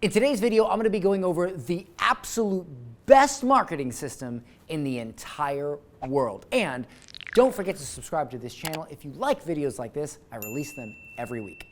In today's video, I'm going to be going over the absolute best marketing system in the entire world. And don't forget to subscribe to this channel. If you like videos like this, I release them every week.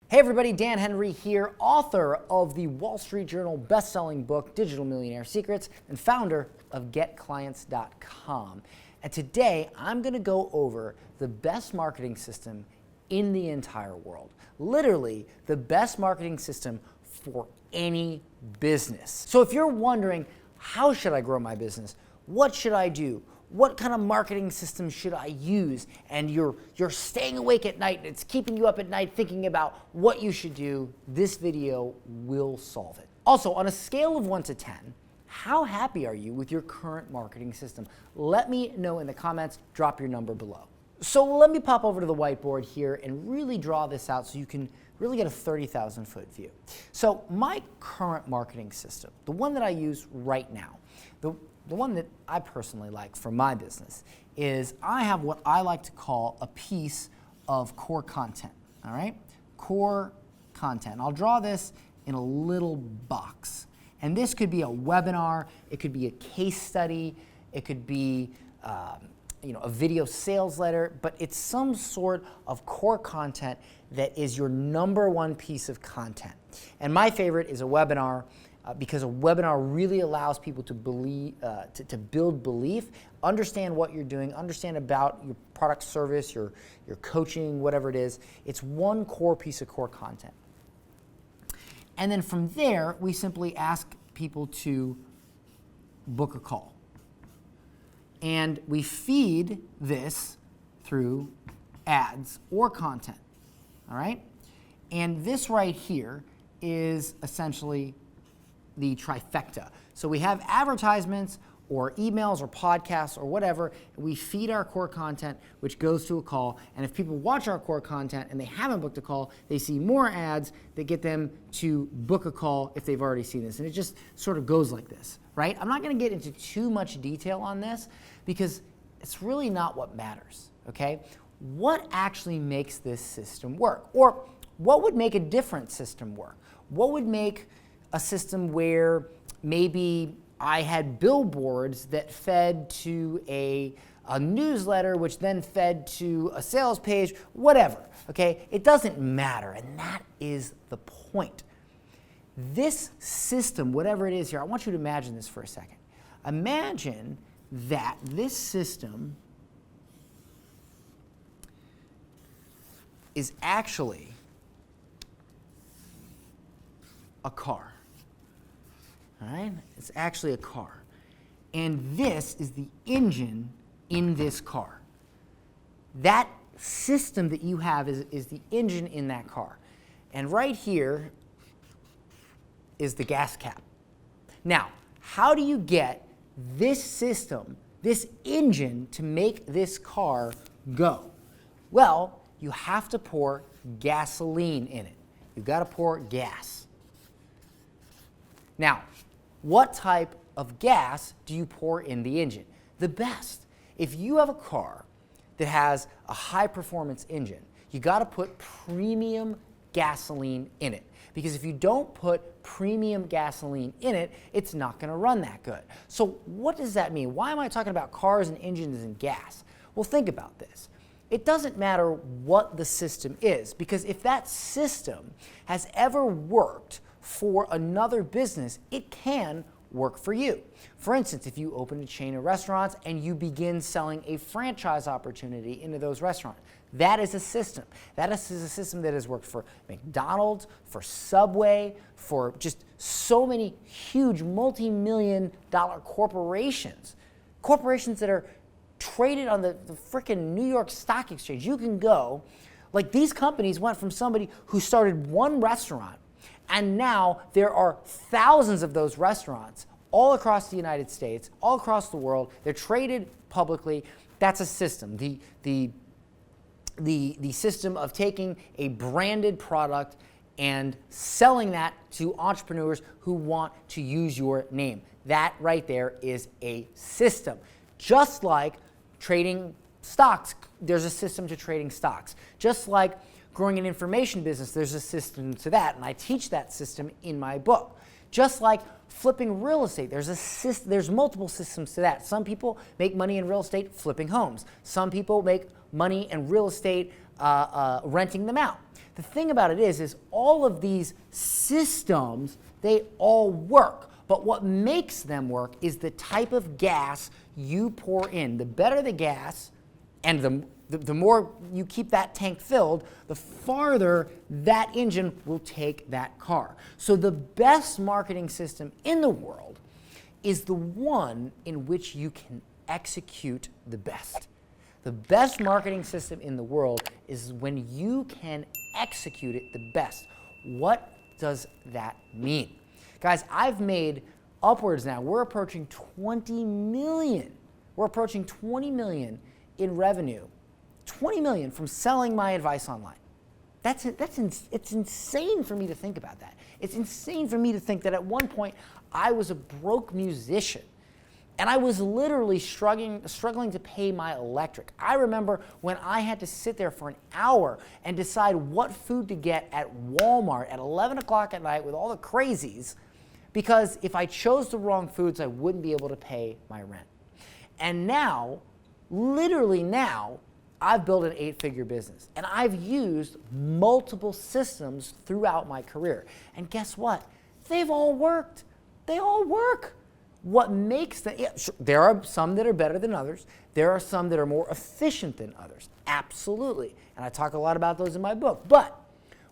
Hey everybody, Dan Henry here, author of the Wall Street Journal best-selling book, Digital Millionaire Secrets, and founder of GetClients.com. And today, I'm going to go over the best marketing system in the entire world. Literally, the best marketing system for any business. So if you're wondering, how should I grow my business? What should I do? What kind of marketing system should I use? And you're staying awake at night, and it's keeping you up at night thinking about what you should do, this video will solve it. Also, on a scale of 1 to 10, how happy are you with your current marketing system? Let me know in the comments, drop your number below. So let me pop over to the whiteboard here and really draw this out so you can really get a 30,000 foot view. So my current marketing system, the one that I use right now, the one that I personally like for my business is I have what I like to call a piece of core content, all right? Core content. I'll draw this in a little box. And this could be a webinar, it could be a case study, it could be a video sales letter, but it's some sort of core content that is your number one piece of content. And my favorite is a webinar because a webinar really allows people to believe, to build belief, understand what you're doing, understand about your product, service, your coaching, whatever it is. It's one core piece of core content. And then from there, we simply ask people to book a call. And we feed this through ads or content, all right? And this right here is essentially the trifecta. So we have advertisements or emails or podcasts or whatever, and we feed our core content, which goes to a call. And if people watch our core content and they haven't booked a call, they see more ads that get them to book a call if they've already seen this. And it just sort of goes like this, right? I'm not gonna get into too much detail on this because it's really not what matters, okay? What actually makes this system work? Or what would make a different system work? What would make a system where maybe I had billboards that fed to a newsletter, which then fed to a sales page, whatever, okay? It doesn't matter, and that is the point. This system, whatever it is here, I want you to imagine this for a second. Imagine that this system is actually a car. All right? It's actually a car. And this is the engine in this car. That system that you have is the engine in that car. And right here is the gas cap. Now, how do you get this system, this engine, to make this car go? Well, you have to pour gasoline in it. You've got to pour gas. Now, what type of gas do you pour in the engine? The best. If you have a car that has a high performance engine, you got to put premium gasoline in it. Because if you don't put premium gasoline in it, it's not going to run that good. So what does that mean? Why am I talking about cars and engines and gas? Well, think about this. It doesn't matter what the system is, because if that system has ever worked for another business, it can work for you. For instance, if you open a chain of restaurants and you begin selling a franchise opportunity into those restaurants, that is a system. That is a system that has worked for McDonald's, for Subway, for just so many huge multi-million-dollar corporations. Corporations that are traded on the frickin' New York Stock Exchange. You can go, like these companies went from somebody who started one restaurant, and now there are thousands of those restaurants all across the United States, all across the world. They're traded publicly. That's a system. The system of taking a branded product and selling that to entrepreneurs who want to use your name. That right there is a system. Just like trading stocks there's a system to trading stocks. Just like growing an information business, there's a system to that, and I teach that system in my book. Just like flipping real estate, there's multiple systems to that. Some people make money in real estate flipping homes. Some people make money in real estate renting them out. The thing about it is all of these systems, they all work. But what makes them work is the type of gas you pour in. The better the gas, and the more you keep that tank filled, the farther that engine will take that car. So the best marketing system in the world is the one in which you can execute the best. The best marketing system in the world is when you can execute it the best. What does that mean? Guys, I've made upwards now, we're approaching 20 million. We're approaching 20 million in revenue. 20 million from selling my advice online. It's insane for me to think about that. It's insane for me to think that at one point I was a broke musician and I was literally struggling to pay my electric. I remember when I had to sit there for an hour and decide what food to get at Walmart at 11 o'clock at night with all the crazies, because if I chose the wrong foods, I wouldn't be able to pay my rent. And now, literally now, I've built an 8-figure business, and I've used multiple systems throughout my career. And guess what? They've all worked. They all work. What makes them, there are some that are better than others. There are some that are more efficient than others. Absolutely. And I talk a lot about those in my book. But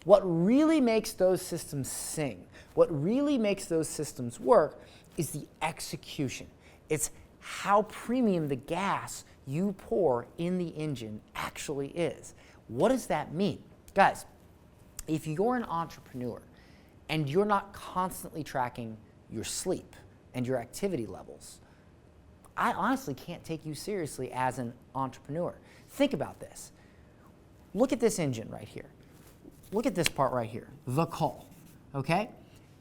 what really makes those systems sing, what really makes those systems work is the execution. It's how premium the gas you pour in the engine actually is. What does that mean? Guys, if you're an entrepreneur and you're not constantly tracking your sleep and your activity levels, I honestly can't take you seriously as an entrepreneur. Think about this. Look at this engine right here. Look at this part right here, the call, okay?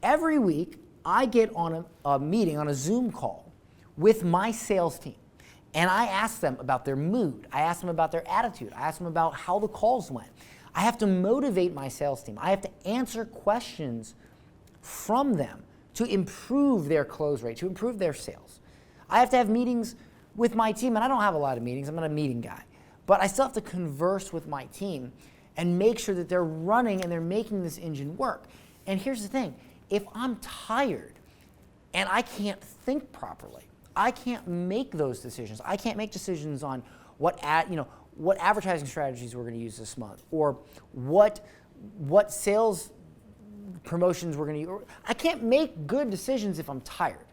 Every week, I get on a meeting, on a Zoom call with my sales team. And I ask them about their mood. I ask them about their attitude. I ask them about how the calls went. I have to motivate my sales team. I have to answer questions from them to improve their close rate, to improve their sales. I have to have meetings with my team, and I don't have a lot of meetings. I'm not a meeting guy. But I still have to converse with my team and make sure that they're running and they're making this engine work. And here's the thing. If I'm tired and I can't think properly, I can't make those decisions. I can't make decisions on what advertising strategies we're going to use this month, or what sales promotions we're going to use. I can't make good decisions if I'm tired,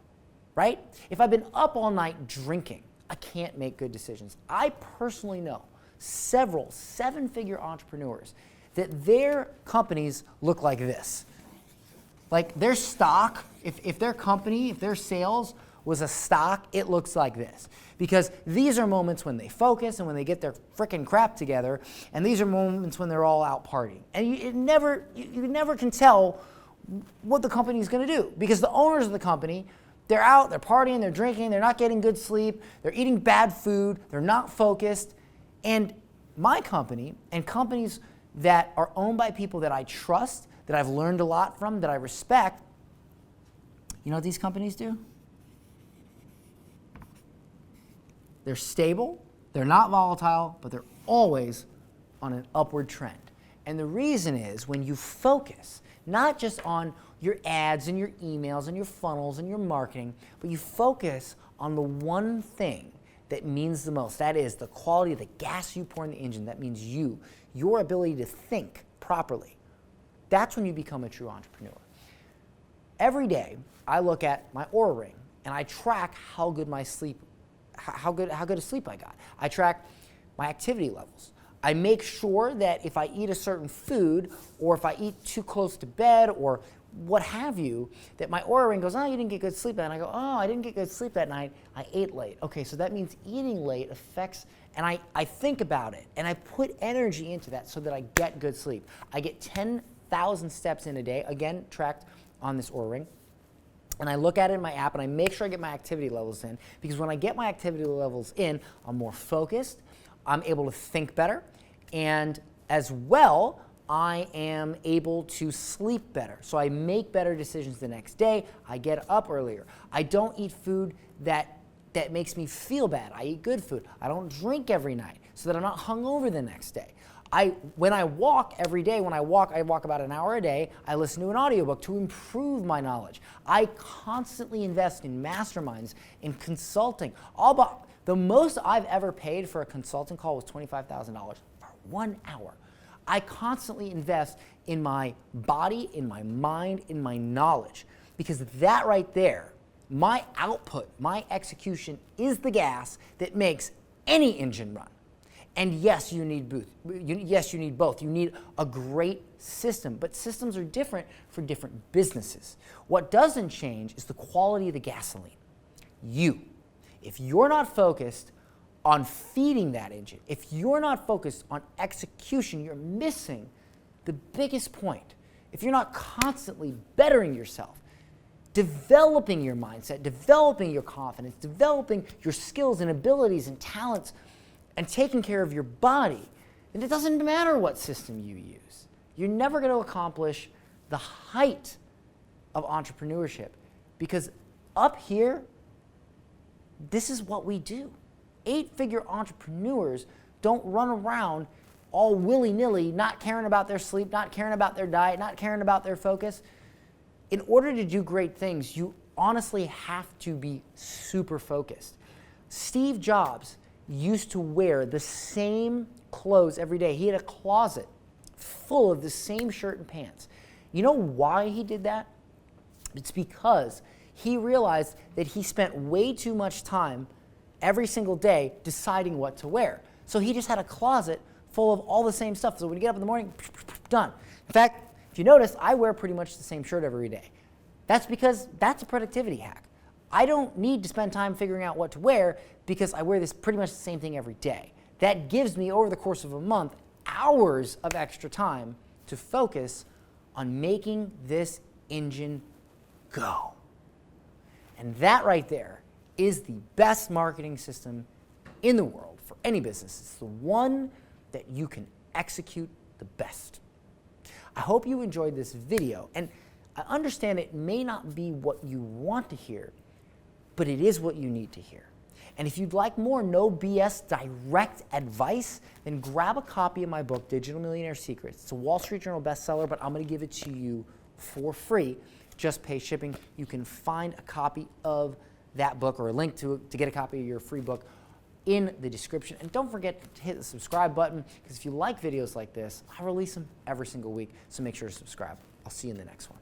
right? If I've been up all night drinking, I can't make good decisions. I personally know several 7-figure entrepreneurs that their companies look like this. Like their stock, if their company, if their sales was a stock, it looks like this. Because these are moments when they focus and when they get their frickin' crap together, and these are moments when they're all out partying. And you never can tell what the company's gonna do, because the owners of the company, they're out, they're partying, they're drinking, they're not getting good sleep, they're eating bad food, they're not focused. And my company, and companies that are owned by people that I trust, that I've learned a lot from, that I respect, you know what these companies do? They're stable, they're not volatile, but they're always on an upward trend. And the reason is when you focus, not just on your ads and your emails and your funnels and your marketing, but you focus on the one thing that means the most. That is the quality of the gas you pour in the engine. That means your ability to think properly. That's when you become a true entrepreneur. Every day, I look at my Oura ring and I track how good my sleep, how good a sleep I got. I track my activity levels. I make sure that if I eat a certain food, or if I eat too close to bed, or what have you, that my Oura ring goes, oh, you didn't get good sleep. And I go, oh, I didn't get good sleep that night. I ate late. Okay, so that means eating late affects, and I think about it, and I put energy into that so that I get good sleep. I get 10,000 steps in a day, again, tracked on this Oura ring. And I look at it in my app, and I make sure I get my activity levels in, because when I get my activity levels in, I'm more focused, I'm able to think better, and as well, I am able to sleep better. So I make better decisions the next day. I get up earlier. I don't eat food that makes me feel bad. I eat good food. I don't drink every night so that I'm not hungover the next day. When I walk every day, I walk about an hour a day. I listen to an audiobook to improve my knowledge. I constantly invest in masterminds, in consulting. The most I've ever paid for a consulting call was $25,000 for 1 hour. I constantly invest in my body, in my mind, in my knowledge, because that right there, my output, my execution is the gas that makes any engine run. And yes, you need both. Yes, you need both. You need a great system, but systems are different for different businesses. What doesn't change is the quality of the gasoline. If you're not focused on feeding that engine, if you're not focused on execution, you're missing the biggest point. If you're not constantly bettering yourself, developing your mindset, developing your confidence, developing your skills and abilities and talents, and taking care of your body, and it doesn't matter what system you use, you're never going to accomplish the height of entrepreneurship, because up here, this is what we do. 8-figure entrepreneurs don't run around all willy-nilly, not caring about their sleep, not caring about their diet, not caring about their focus. In order to do great things, you honestly have to be super focused. Steve Jobs used to wear the same clothes every day. He had a closet full of the same shirt and pants. You know why he did that? It's because he realized that he spent way too much time every single day deciding what to wear. So he just had a closet full of all the same stuff. So when you get up in the morning, done. In fact, if you notice, I wear pretty much the same shirt every day. That's because that's a productivity hack. I don't need to spend time figuring out what to wear because I wear this pretty much the same thing every day. That gives me, over the course of a month, hours of extra time to focus on making this engine go. And that right there is the best marketing system in the world for any business. It's the one that you can execute the best. I hope you enjoyed this video, and I understand it may not be what you want to hear, but it is what you need to hear. And if you'd like more no BS direct advice, then grab a copy of my book, Digital Millionaire Secrets. It's a Wall Street Journal bestseller, but I'm going to give it to you for free. Just pay shipping. You can find a copy of that book or a link to it to get a copy of your free book in the description. And don't forget to hit the subscribe button, because if you like videos like this, I release them every single week, so make sure to subscribe. I'll see you in the next one.